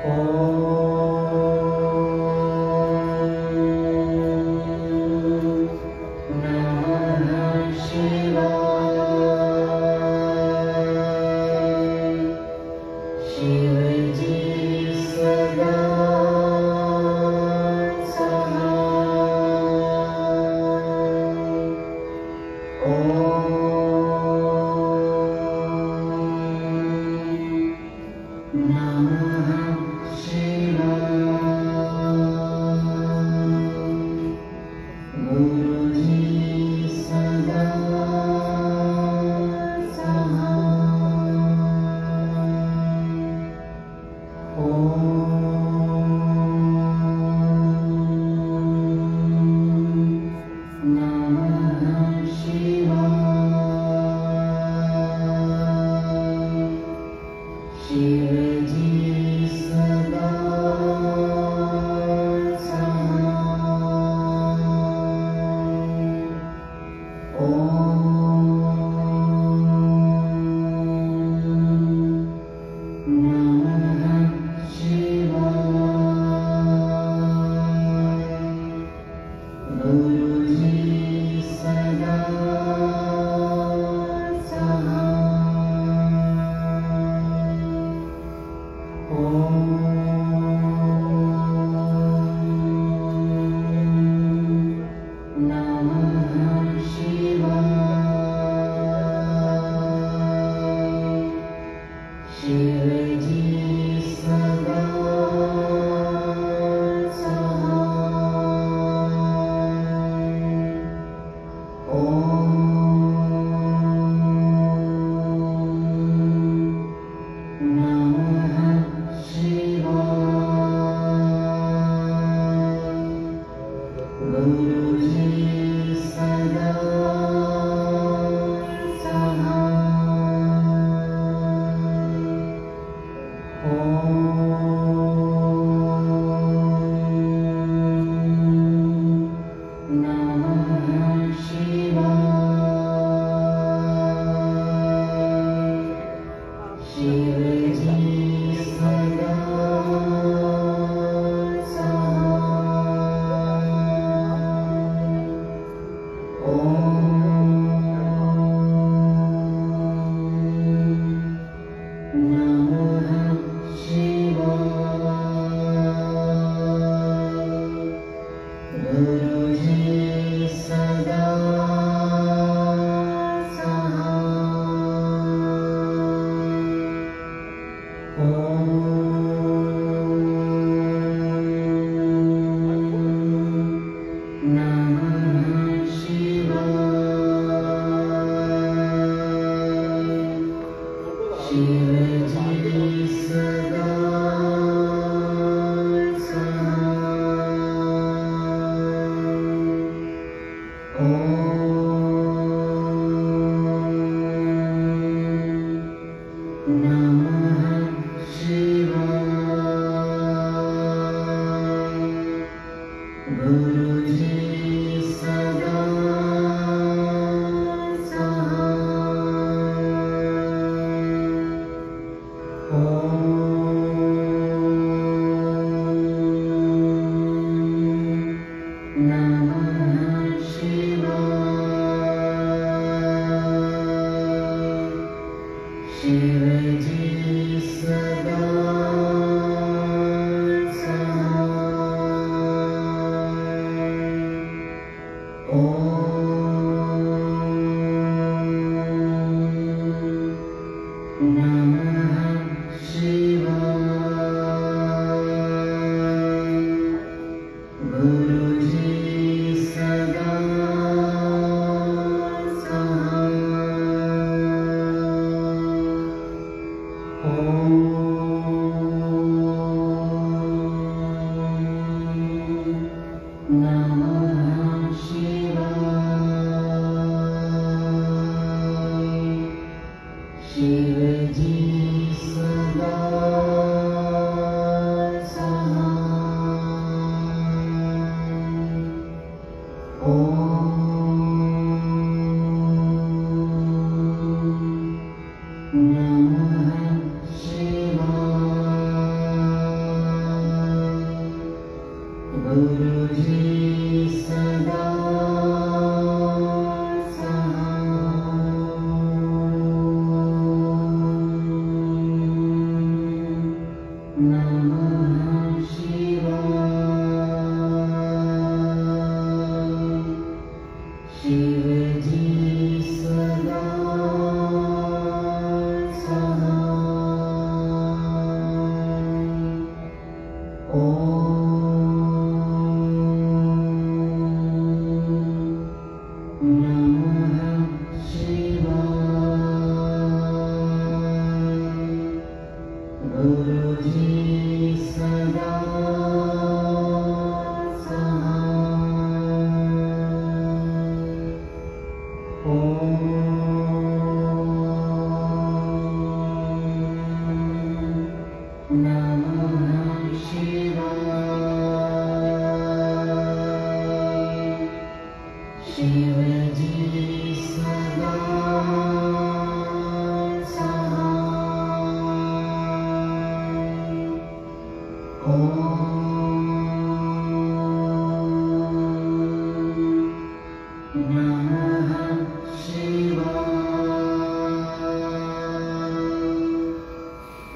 Om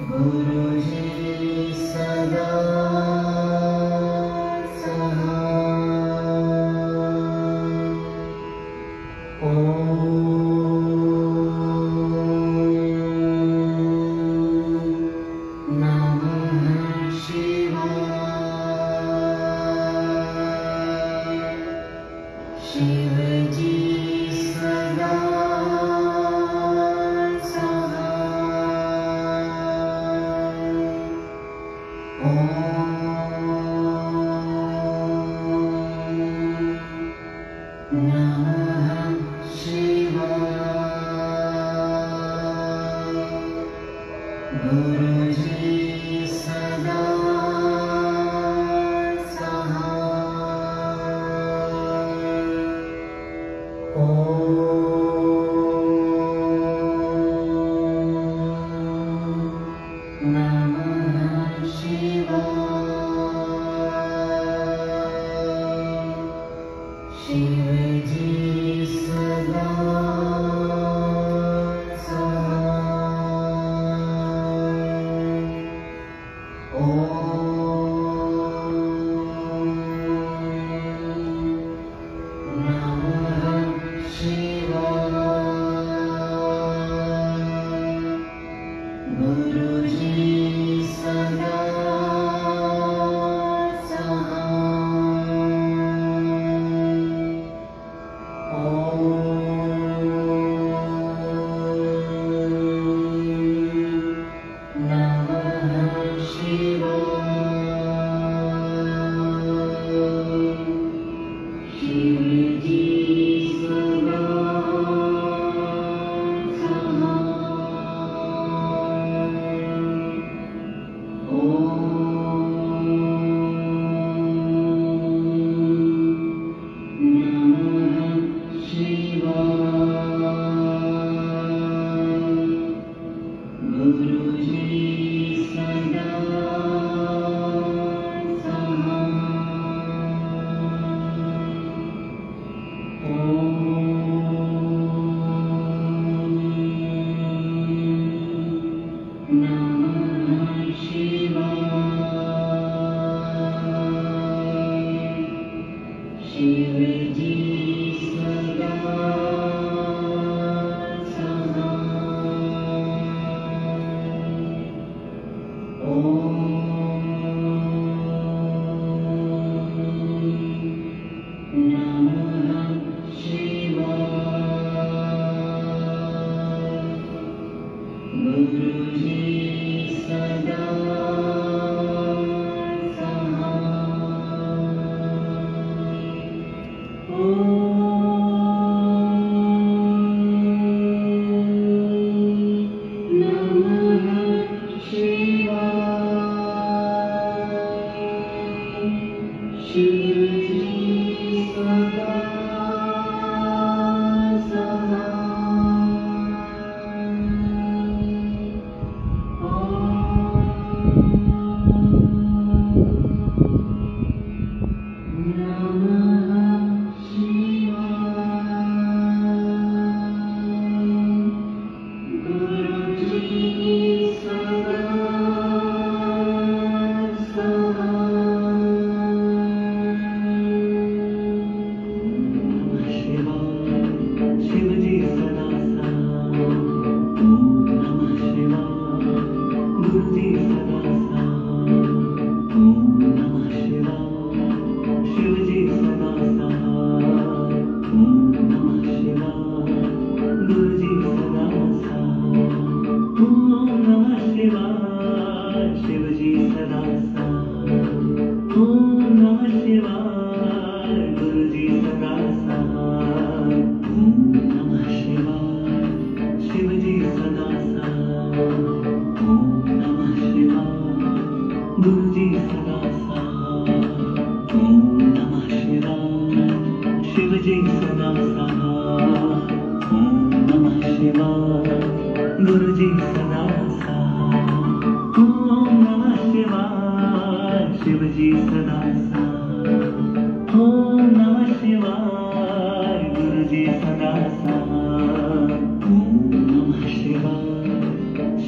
Guruji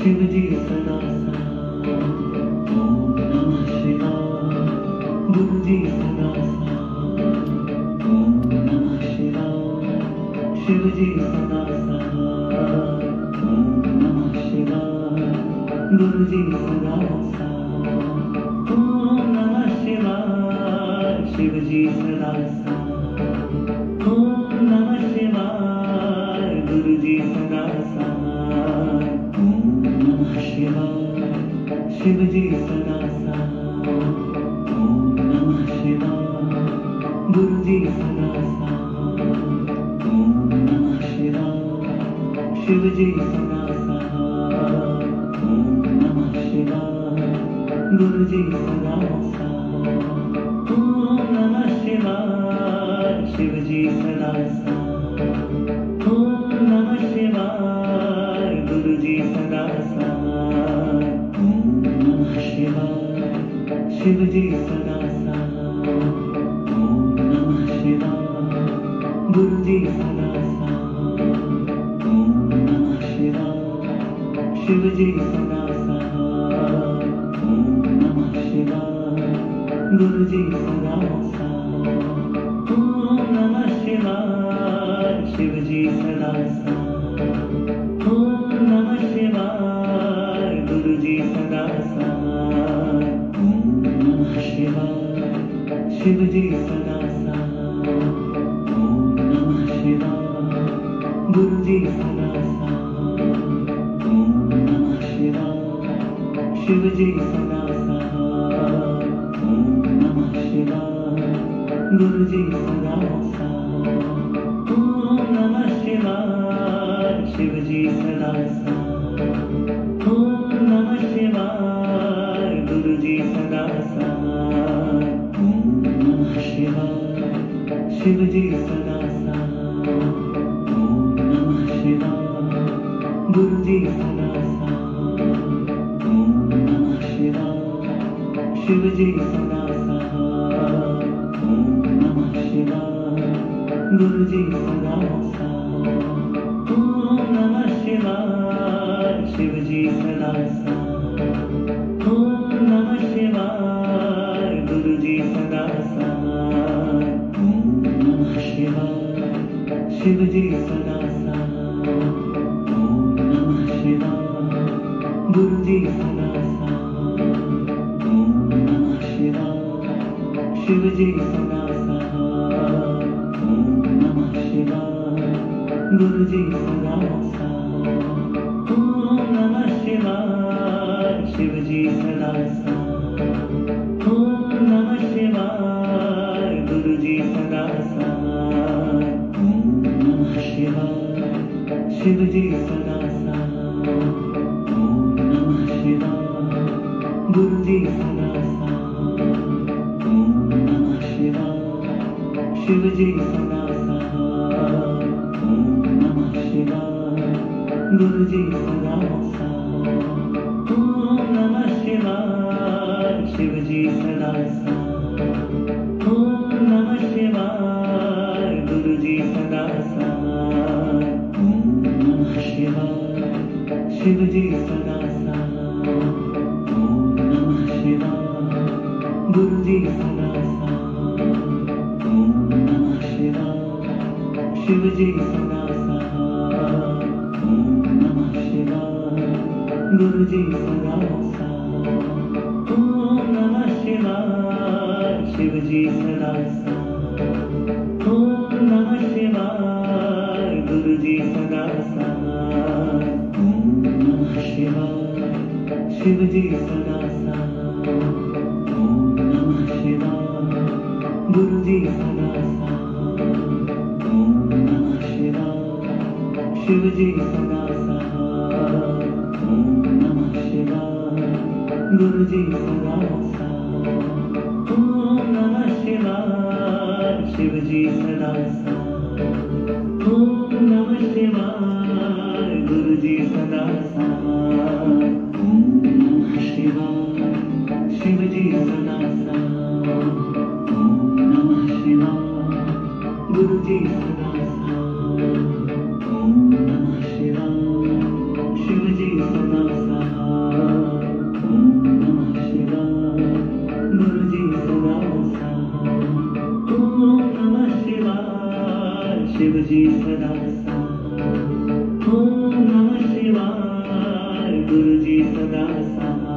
Shivji सदा सा। ओम नमः सदा साथ। ओम नमः शिवाय शिव जी सदा साथ। ओम नमः शिवाय गुरु जी सदा साथ। ओम नमः शिवाय शिव जी सदा साथ। ओम नमः शिवाय गुरु जी सदा साथ। ओम नमः शिवाय शिव जी सदा साथ। ओम नमः शिवाय गुरु जी सदा साथ। ओम नमः शिवाय शिव जी सदा साथ। ओम नमः शिवाय गुरु जी सदा साथ। ओम नमः शिवाय शिव जी सदा साथ। ओम नमः शिवाय गुरु जी सदा साथ। ओम नमः शिवाय शिव जी सदा साथ। ओम नमः शिवाय गुरु जी सदा साथ। ओम नमः शिवाय शिव जी सदा साथ। ओम नमः शिवाय गुरु जी सदा साथ। ओम नमः शिवाय शिव जी सदा साथ। ओम नमः शिवाय गुरु जी सदा साथ। ओम नमः शिवाय शिव जी सदा साथ। ओम नमः शिवाय गुरु जी सदा साथ। ओम नमः शिवाय शिव जी सदा साथ। ओम नमः शिवाय गुरु जी सदा साथ। ओम नमः शिवाय शिव जी सदा साथ। ओम नमः शिवाय गुरु जी सदा साथ। ओम नमः शिवाय शिव जी सदा साथ। ओम नमः शिवाय गुरु जी सदा साथ। ओम नमः शिवाय शिव जी सदा साथ। ओम नमः शिवाय गुरु जी सदा साथ। ओम नमः शिवाय शिव जी सदा साथ। ओम नमः शिवाय गुरु जी सदा साथ। ओम नमः शिवाय शिव जी सदा साथ। ओम नमः शिवाय गुरु जी सदा साथ। ओम नमः शिवाय शिव जी सदा साथ। ओम नमः शिवाय गुरु जी सदा साथ। ओम नमः शिवाय शिव जी सदा साथ। ओम नमः शिवाय गुरु जी सदा साथ। ओम नमः शिवाय शिव जी सदा साथ। ओम नमः शिवाय गुरु जी सदा साथ। ओम नमः शिवाय शिव जी सदा साथ। ओम नमः शिवाय गुरु जी सदा साथ। ओम नमः शिवाय शिव जी सदा साथ। ओम नमः शिवाय गुरु जी सदा साथ। ओम नमः शिवाय शिव जी सदा साथ। ओम नमः शिवाय गुरु जी सदा साथ। ओम नमः शिवाय शिव जी सदा साथ। ओम नमः शिवाय गुरु जी सदा साथ। ओम नमः शिवाय शिव जी सदा साथ। ओम नमः शिवाय गुरु जी सदा साथ। ओम नमः शिवाय शिव जी सदा साथ। ओम नमः शिवाय गुरु जी सदा साथ। ओम नमः शिवाय शिव जी सदा साथ। ओम नमः शिवाय गुरु जी सदा साथ।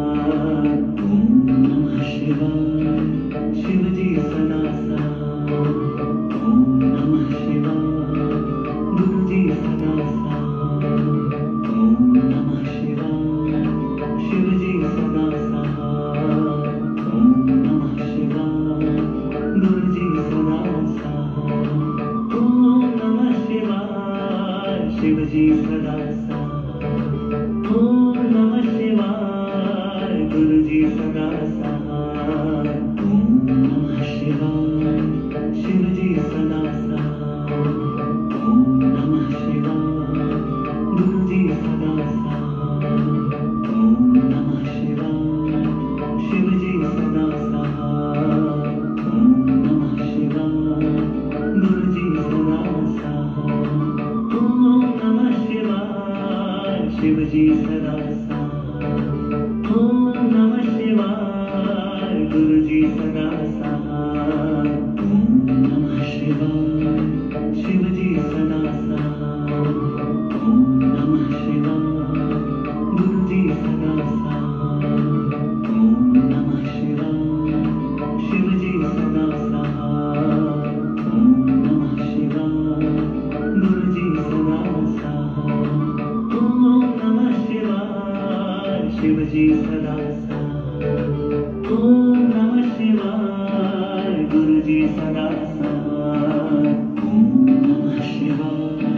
ओम नमः शिवाय शिव जी सदा साथ। ओम नमः शिवाय गुरु जी सदा साथ। ओम नमः शिवाय शिव जी सदा साथ। ओम नमः शिवाय गुरु जी सदा साथ। ओम नमः शिवाय गुरुजी सदा सहाय ओम नमः शिवाय शिवजी सदा सहाय ओम नमः शिवाय गुरुजी सदा सहाय ओम नमः शिवाय शिवजी सदा सहाय ओम नमः शिवाय गुरुजी सदा सहाय ओम नमः शिवाय शिवजी सदा सहाय ओम नमः शिवाय गुरुजी सदा सहाय ओम नमः शिवाय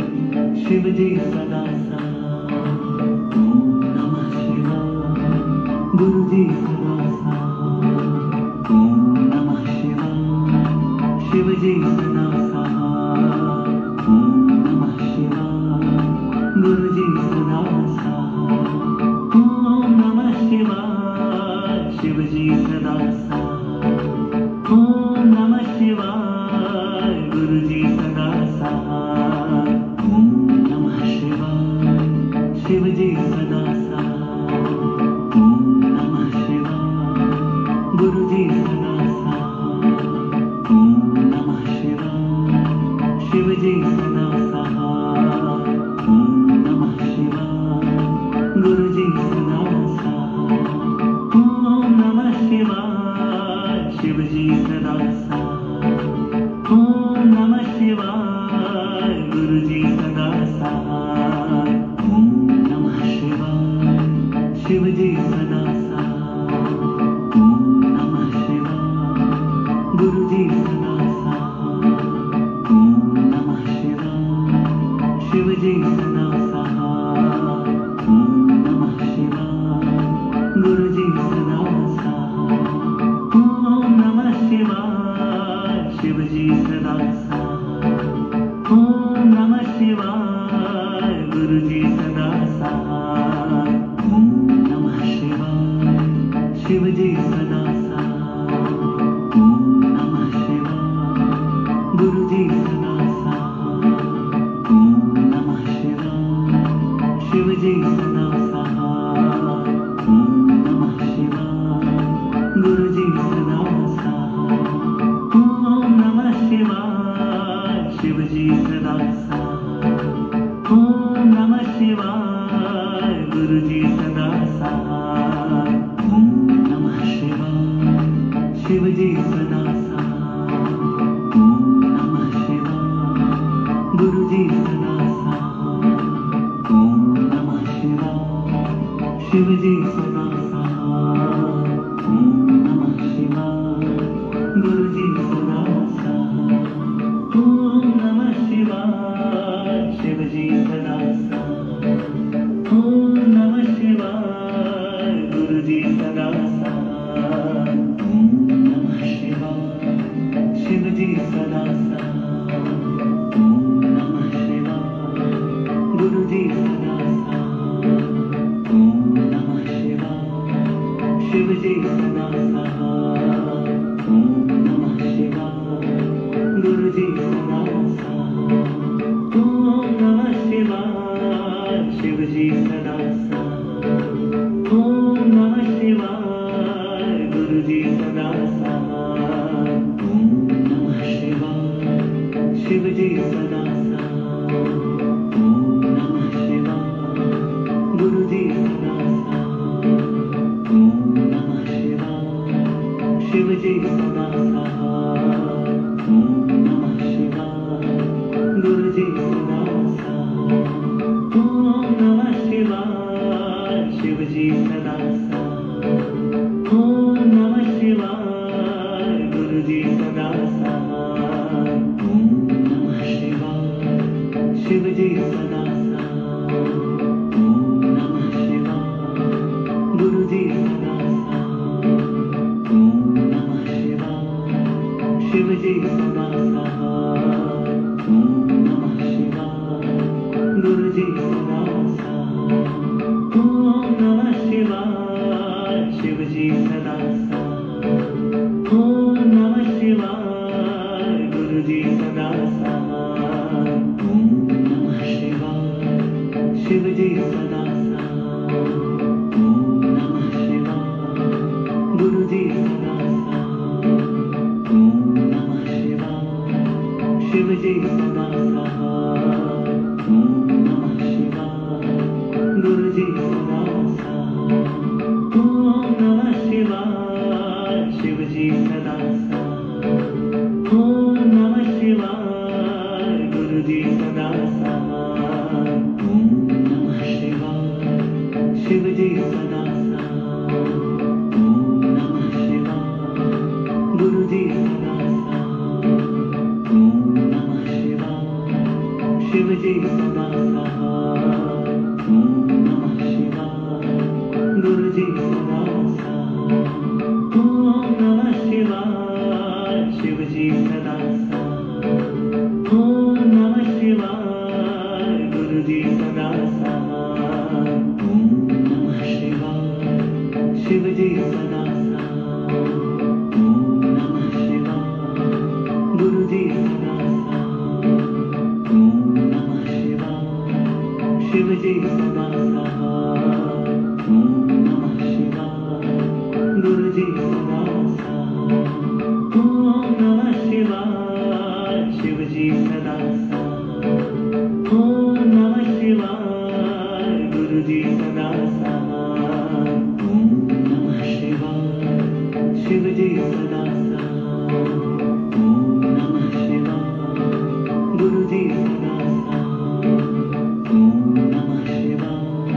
शिवजी सदा सहाय ओम नमः शिवाय गुरुजी सदा सहाय ओम नमः शिवाय शिवजी सदा सहाय ओम नमः शिवाय गुरुजी सदा सहाय ओम नमः शिवाय शिवजी सदा सहाय ओम नमः शिवाय गुरुजी सदा सहाय ओम नमः शिवाय शिवजी सदा सहाय ओम नमः शिवाय गुरुजी सदा सहाय ओम नमः शिवाय शिवजी सदा सहाय ओम नमः शिवाय गुरुजी सदा सहाय ओम नमः शिवाय शिवजी सदा सहाय ओम नमः शिवाय गुरुजी सदा सहाय ओम नमः शिवाय शिवजी सदा सहाय ओम नमः शिवाय गुरुजी सदा सहाय ओम नमः शिवाय शिवजी सदा सहाय ओम नमः शिवाय गुरुजी सदा सहाय ओम नमः शिवाय शिवजी सदा सहाय ओम नमः शिवाय गुरुजी सदा सहाय ओम नमः शिवाय शिवजी सदा सहाय ओम नमः शिवाय गुरुजी सदा सहाय ओम नमः शिवाय शिवजी सदा सहाय ओम नमः शिवाय गुरुजी सदा सहाय ओम नमः शिवाय शिवजी सदा सहाय ओम नमः शिवाय गुरुजी सदा सहाय ओम नमः शिवाय शिवजी सदा सहाय ओम नमः शिवाय गुरुजी सदा सहाय ओम नमः शिवाय शिवजी सदा सहाय ओम नमः शिवाय गुरुजी सदा सहाय ओम नमः शिवाय शिवजी सदा सहाय ओम नमः शिवाय गुरुजी सदा सहाय ओम नमः शिवाय शिवजी सदा सहाय ओम नमः शिवाय गुरुजी सदा सहाय ओम नमः शिवाय शिवजी सदा सहाय ओम नमः शिवाय गुरुजी सदा सहाय ओम नमः शिवाय शिवजी सदा सहाय ओम नमः शिवाय गुरुजी सदा सहाय ओम नमः शिवाय शिवजी सदा सहाय ओम नमः शिवाय गुरुजी सदा सहाय ओम नमः शिवाय शिवजी सदा सहाय ओम नमः शिवाय गुरुजी सदा सहाय ओम नमः शिवाय शिवजी सदा सहाय ओम नमः शिवाय गुरुजी सदा सहाय ओम नमः शिवाय शिवजी सदा सहाय ओम नमः शिवाय गुरुजी सदा सहाय ओम नमः शिवाय शिवजी सदा सहाय ओम नमः शिवाय गुरुजी सदा सहाय ओम नमः शिवाय शिवजी सदा सहाय ओम नमः शिवाय गुरुजी सदा सहाय ओम नमः शिवाय शिवजी सदा सहाय ओम नमः शिवाय गुरुजी सदा सहाय जी सदा साथ। ओम नमः शिवाय गुरु जी सदा साथ। ओम नमः शिवाय शिव जी सदा साथ। ओम नमः शिवाय गुरु जी सदा साथ। ओम नमः शिवाय शिव जी सदा साथ। ओम नमः शिवाय गुरु जी सदा साथ। ओम नमः शिवाय शिव जी सदा साथ। ओम नमः शिवाय गुरु जी सदा साथ। ओम नमः शिवाय शिव जी सदा साथ। ओम नमः शिवाय गुरु जी सदा साथ। ओम नमः शिवाय शिव जी सदा साथ। ओम नमः शिवाय गुरु जी सदा साथ। ओम नमः शिवाय शिव जी सदा साथ। ओम नमः शिवाय गुरु जी सदा साथ। ओम नमः शिवाय शिव जी सदा साथ। ओम नमः शिवाय गुरु जी सदा साथ। ओम नमः शिवाय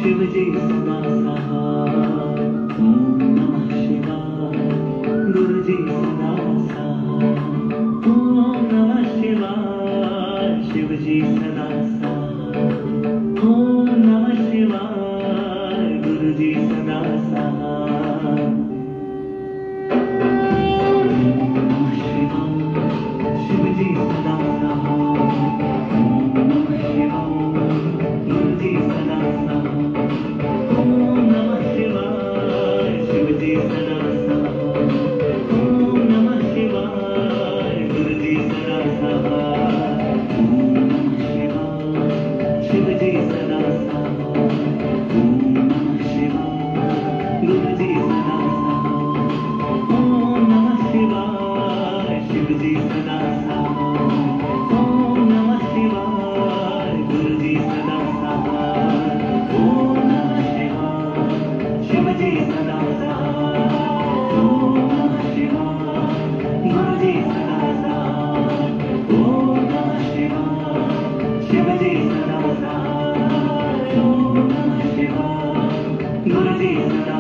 शिव जी सदा साथ। ओम नमः शिवाय गुरु जी सदा साथ। ओम नमः शिवाय शिव जी सदा साथ। ओम नमः शिवाय गुरु जी सदा साथ। ओम नमः शिवाय शिव जी सदा साथ। ओम नमः शिवाय गुरु जी सदा साथ। ओम नमः शिवाय शिव जी सदा साथ। ओम नमः शिवाय गुरु जी सदा साथ। ओम नमः शिवाय शिव जी सदा साथ। ओम नमः शिवाय गुरु जी सदा साथ। ओम नमः शिवाय शिव जी सदा साथ। ओम नमः शिवाय गुरु जी सदा साथ। ओम नमः शिवाय शिव जी सदा साथ। ओम नमः शिवाय गुरु जी सदा साथ। ओम नमः शिवाय शिव जी सदा साथ। ओम नमः शिवाय गुरु जी सदा